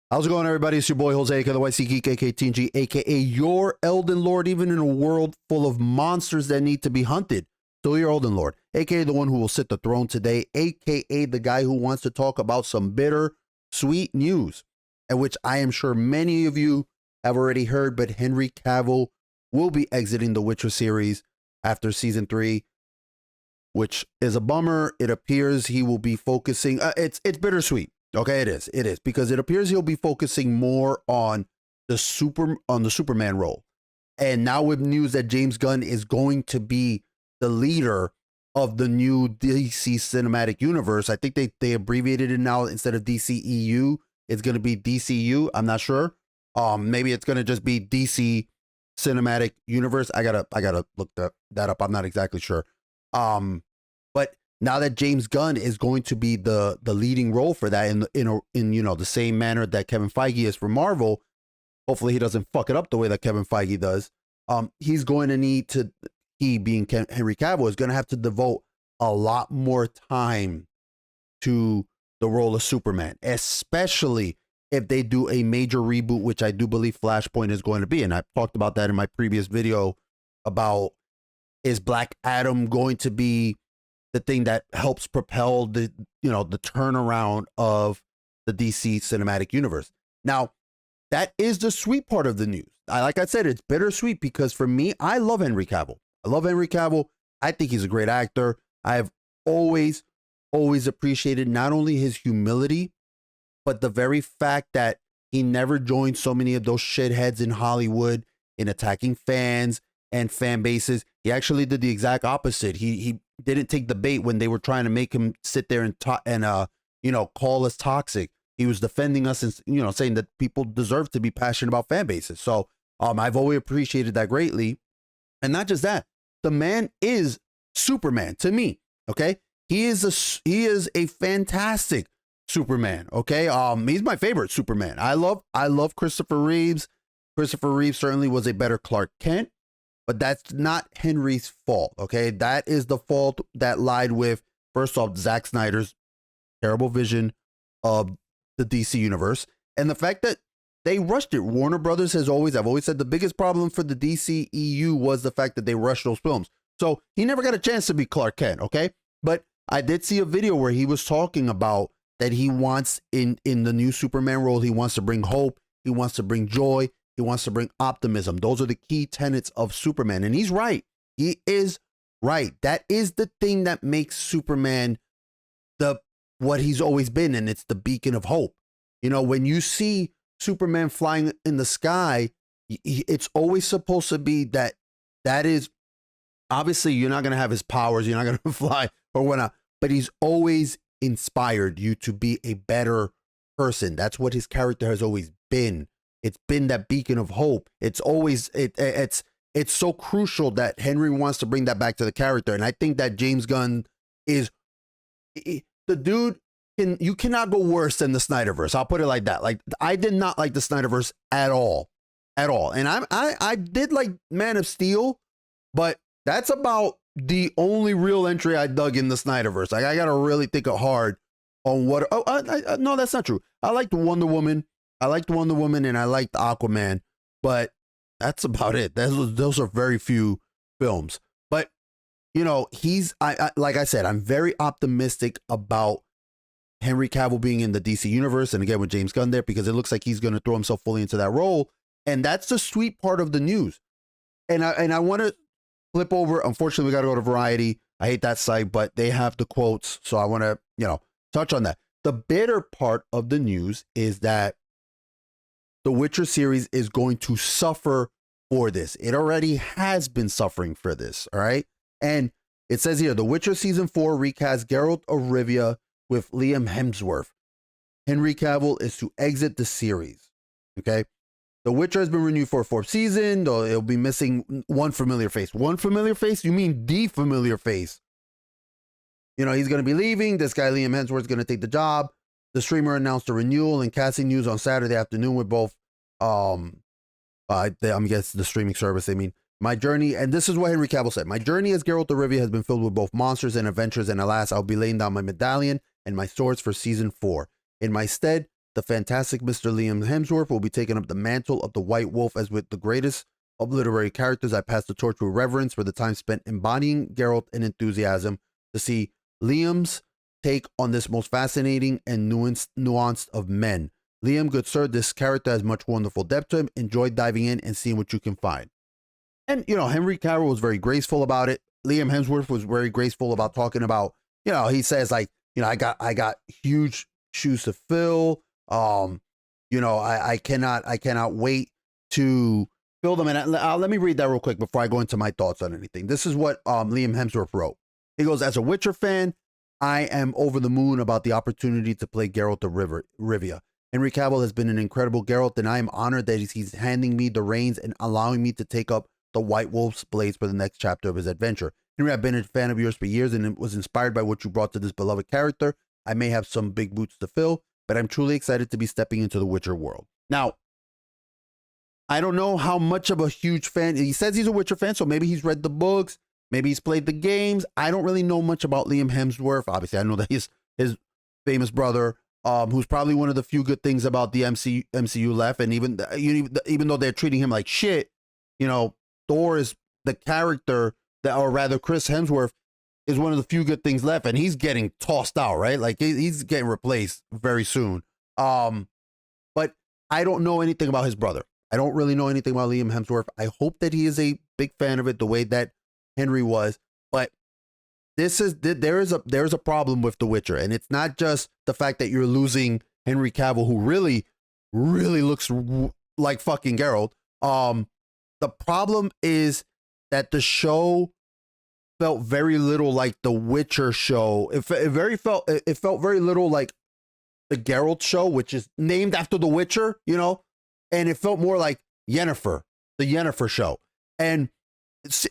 How's it going, everybody? It's your boy Jose, aka TheNYCGeek, aka TNG, aka your Elden Lord, even in a world full of monsters that need to be hunted. Still your Elden Lord, aka the one who will sit the throne today, aka the guy who wants to talk about some bitter, sweet news, and which I am sure many of you have already heard, but Henry Cavill will be exiting the Witcher series after season 3, which is a bummer. It appears he will be focusing, it's bittersweet. Okay, it is because it appears he'll be focusing more on the Superman role. And now with news that James Gunn is going to be the leader of the new DC cinematic universe. I think they abbreviated it now. Instead of DCEU, it's going to be DCU. I'm not sure. Maybe it's going to just be DC cinematic universe. I gotta look that up. I'm not exactly sure. But now that James Gunn is going to be the leading role for that in you know the same manner that Kevin Feige is for Marvel, hopefully he doesn't fuck it up the way that Kevin Feige does. He's going to need to, he being Henry Cavill, is going to have to devote a lot more time to the role of Superman, especially if they do a major reboot, which I do believe Flashpoint is going to be. And I've talked about that in my previous video about, is Black Adam going to be the thing that helps propel the turnaround of the DC cinematic universe. Now, that is the sweet part of the news. Like I said, it's bittersweet because for me, I love Henry Cavill. I think he's a great actor. I have always appreciated not only his humility, but the very fact that he never joined so many of those shitheads in Hollywood in attacking fans and fan bases. He actually did the exact opposite. He didn't take the bait when they were trying to make him sit there and call us toxic. He was defending us and saying that people deserve to be passionate about fan bases. So I've always appreciated that greatly. And not just that, the man is Superman to me. Okay, he is a fantastic Superman. Okay, he's my favorite Superman. I love Christopher Reeves. Christopher Reeves certainly was a better Clark Kent. But that's not Henry's fault, okay? That is the fault that lied with, first off, Zack Snyder's terrible vision of the DC universe. And the fact that they rushed it. Warner Brothers I've always said the biggest problem for the DCEU was the fact that they rushed those films. So he never got a chance to be Clark Kent, okay? But I did see a video where he was talking about that he wants, in the new Superman role, he wants to bring hope, he wants to bring joy, he wants to bring optimism. Those are the key tenets of Superman. And he's right. He is right. That is the thing that makes Superman what he's always been. And it's the beacon of hope. When you see Superman flying in the sky, it's always supposed to be that is, obviously you're not going to have his powers. You're not going to fly or whatnot, but he's always inspired you to be a better person. That's what his character has always been. It's been that beacon of hope. It's always, it's so crucial that Henry wants to bring that back to the character. And I think that James Gunn is, the dude, you cannot go worse than the Snyderverse. I'll put it like that. Like, I did not like the Snyderverse at all. And I did like Man of Steel, but that's about the only real entry I dug in the Snyderverse. Like, I got to really think hard on what, no, that's not true. I liked Wonder Woman and I liked Aquaman, but that's about it. Those are very few films. But, like I said, I'm very optimistic about Henry Cavill being in the DC universe. And again, with James Gunn there, because it looks like he's going to throw himself fully into that role. And that's the sweet part of the news. And I want to flip over. Unfortunately, we got to go to Variety. I hate that site, but they have the quotes. So I want to, touch on that. The bitter part of the news is that the Witcher series is going to suffer for this. It already has been suffering for this, all right? And it says here, The Witcher Season 4 recast Geralt of Rivia with Liam Hemsworth. Henry Cavill is to exit the series, okay? The Witcher has been renewed for a 4th season, though it'll be missing one familiar face. One familiar face? You mean the familiar face? He's going to be leaving. This guy, Liam Hemsworth, is going to take the job. The streamer announced a renewal and casting news on Saturday afternoon with both, I'm guessing the streaming service. My journey, and this is what Henry Cavill said, my journey as Geralt of Rivia has been filled with both monsters and adventures, and alas, I'll be laying down my medallion and my swords for season 4. In my stead, the fantastic Mr. Liam Hemsworth will be taking up the mantle of the White Wolf as with the greatest of literary characters. I pass the torch with reverence for the time spent embodying Geralt and enthusiasm to see Liam's take on this most fascinating and nuanced of men. Liam, good sir, this character has much wonderful depth to him. Enjoy diving in and seeing what you can find. And, Henry Cavill was very graceful about it. Liam Hemsworth was very graceful about talking about, he says like, I got huge shoes to fill. I cannot wait to fill them. And let me read that real quick before I go into my thoughts on anything. This is what Liam Hemsworth wrote. He goes, as a Witcher fan, I am over the moon about the opportunity to play Geralt of Rivia. Henry Cavill has been an incredible Geralt, and I am honored that he's handing me the reins and allowing me to take up the White Wolf's blades for the next chapter of his adventure. Henry, I've been a fan of yours for years and was inspired by what you brought to this beloved character. I may have some big boots to fill, but I'm truly excited to be stepping into the Witcher world. Now, I don't know how much of a huge fan. He says he's a Witcher fan, so maybe he's read the books, maybe he's played the games. I don't really know much about Liam Hemsworth. Obviously, I know that he's his famous brother, who's probably one of the few good things about the MCU left. And even though they're treating him like shit, Thor is the character or rather Chris Hemsworth is one of the few good things left, and he's getting tossed out, right? Like he's getting replaced very soon. But I don't know anything about his brother. I don't really know anything about Liam Hemsworth. I hope that he is a big fan of it the way that Henry was. But there is a problem with The Witcher, and it's not just the fact that you're losing Henry Cavill, who really, really looks like fucking Geralt. The problem is that the show felt very little like the Witcher show. It felt very little like the Geralt show, which is named after the Witcher, and it felt more like Yennefer, the Yennefer show. And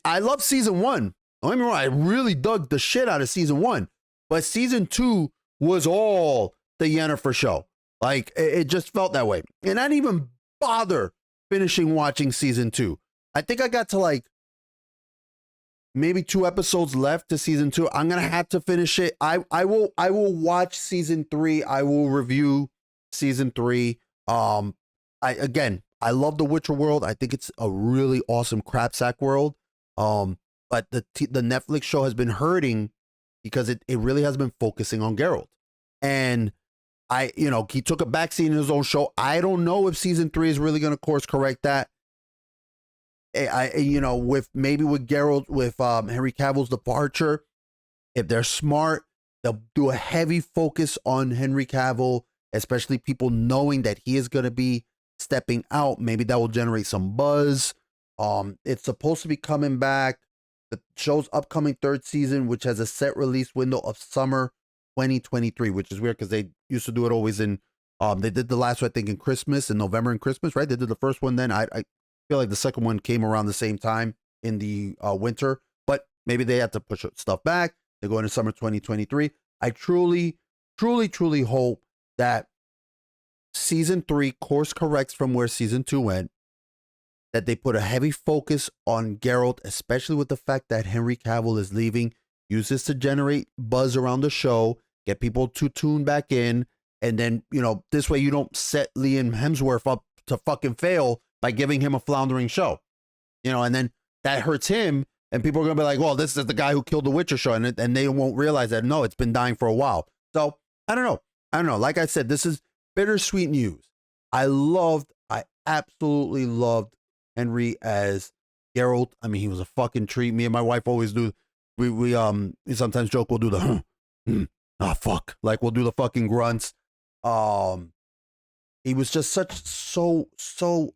I love season 1. Don't get me wrong, I really dug the shit out of season 1, but season 2 was all the Yennefer show. Like it just felt that way. And I didn't even bother finishing watching season 2. I think I got to like maybe 2 episodes left to season 2. I'm gonna have to finish it. I will watch season 3. I will review season 3. I love the Witcher world. I think it's a really awesome crapsack world. But the Netflix show has been hurting because it really has been focusing on Geralt. And he took a backseat in his own show. I don't know if season 3 is really gonna course correct that. With Geralt, with Henry Cavill's departure, if they're smart, they'll do a heavy focus on Henry Cavill, especially people knowing that he is going to be stepping out. Maybe that will generate some buzz. It's supposed to be coming back. The show's upcoming 3rd season, which has a set release window of summer 2023, which is weird because they used to do it always in, they did the last one, I think, in Christmas, in November and Christmas, right? They did the first one then. I feel like the second one came around the same time in the winter, but maybe they had to push stuff back. They're going to summer 2023. I truly, truly, truly hope that season 3 course corrects from where season 2 went, that they put a heavy focus on Geralt, especially with the fact that Henry Cavill is leaving. Use this to generate buzz around the show, get people to tune back in, and then, this way you don't set Liam Hemsworth up to fucking fail by giving him a floundering show, and then that hurts him, and people are gonna be like, well, this is the guy who killed the Witcher show, and they won't realize that, no, it's been dying for a while. So I don't know. Like I said, this is bittersweet news. I absolutely loved Henry as Geralt. I mean, he was a fucking treat. Me and my wife always do. We sometimes joke, we'll do the fuck, like we'll do the fucking grunts. He was just so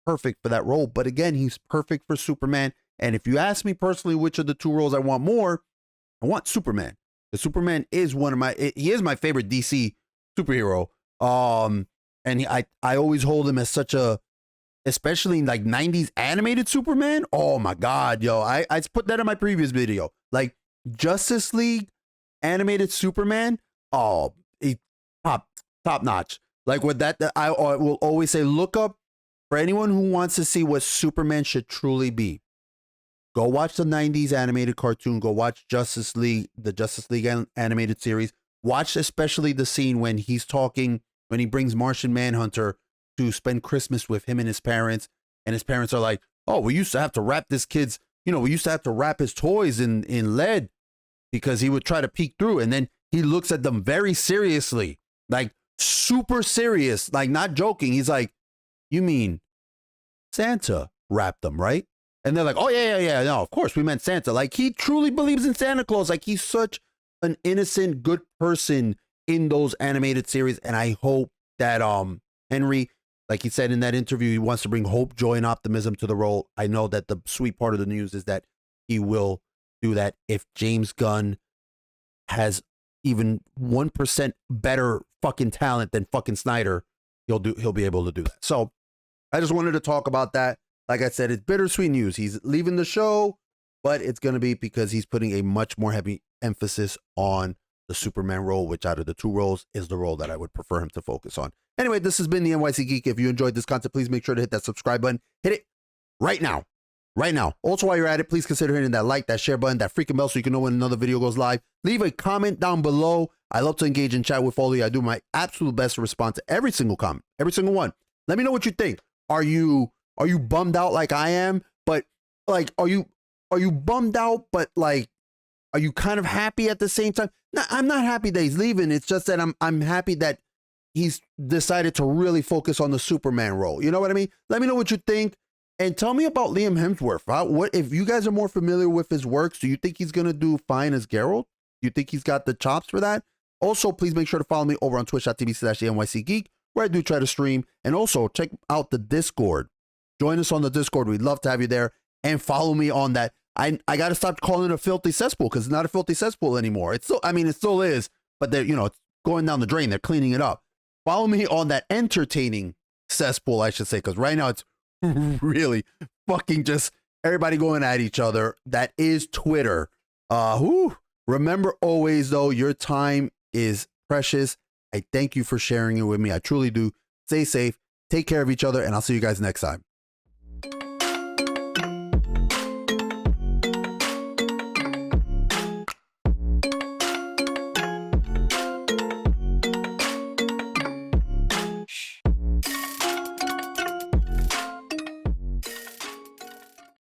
perfect for that role. But again, he's perfect for Superman. And if you ask me personally, which of the 2 roles I want more, I want Superman. The Superman is he is my favorite DC superhero. And I always hold him as such especially in like 90s animated Superman. Oh my God, yo, I put that in my previous video. Like Justice League animated Superman. Oh, he top notch. Like with that, I will always say, look up for anyone who wants to see what Superman should truly be. Go watch the 90s animated cartoon. Go watch Justice League, the Justice League animated series. Watch especially the scene when he's talking when he brings Martian Manhunter to spend Christmas with him and his parents are like, oh, we used to have to wrap this kid's, we used to have to wrap his toys in lead because he would try to peek through. And then he looks at them very seriously, like super serious, like not joking. He's like, you mean Santa wrapped them, right? And they're like, oh, yeah. No, of course we meant Santa. Like, he truly believes in Santa Claus. Like, he's such an innocent, good person in those animated series. And I hope that Henry, like he said in that interview, he wants to bring hope, joy, and optimism to the role. I know that the sweet part of the news is that he will do that. If James Gunn has even 1% better fucking talent than fucking Snyder, he'll be able to do that. So I just wanted to talk about that. Like I said, it's bittersweet news. He's leaving the show, but it's going to be because he's putting a much more heavy emphasis on the Superman role, which out of the two roles is the role that I would prefer him to focus on. Anyway, this has been the NYC Geek. If you enjoyed this content, please make sure to hit that subscribe button. Hit it right now. Right now. Also, while you're at it, please consider hitting that like, that share button, that freaking bell so you can know when another video goes live. Leave a comment down below. I love to engage and chat with all of you. I do my absolute best to respond to every single comment, every single one. Let me know what you think. Are you bummed out like I am? But like, are you bummed out, but like, are you kind of happy at the same time? No, I'm not happy that he's leaving. It's just that I'm happy that he's decided to really focus on the Superman role. You know what I mean? Let me know what you think. And tell me about Liam Hemsworth. What if you guys are more familiar with his works? Do you think he's going to do fine as Geralt? Do you think he's got the chops for that? Also, please make sure to follow me over on twitch.tv/TheNYCGeek, where I do try to stream. And also check out the Discord. Join us on the Discord. We'd love to have you there. And follow me on that. I got to stop calling it a filthy cesspool because it's not a filthy cesspool anymore. It's still, I mean, it still is, but they're, it's going down the drain. They're cleaning it up. Follow me on that entertaining cesspool, I should say, because right now it's really fucking just everybody going at each other. That is Twitter. Remember always, though, your time is precious. I thank you for sharing it with me. I truly do. Stay safe. Take care of each other, and I'll see you guys next time.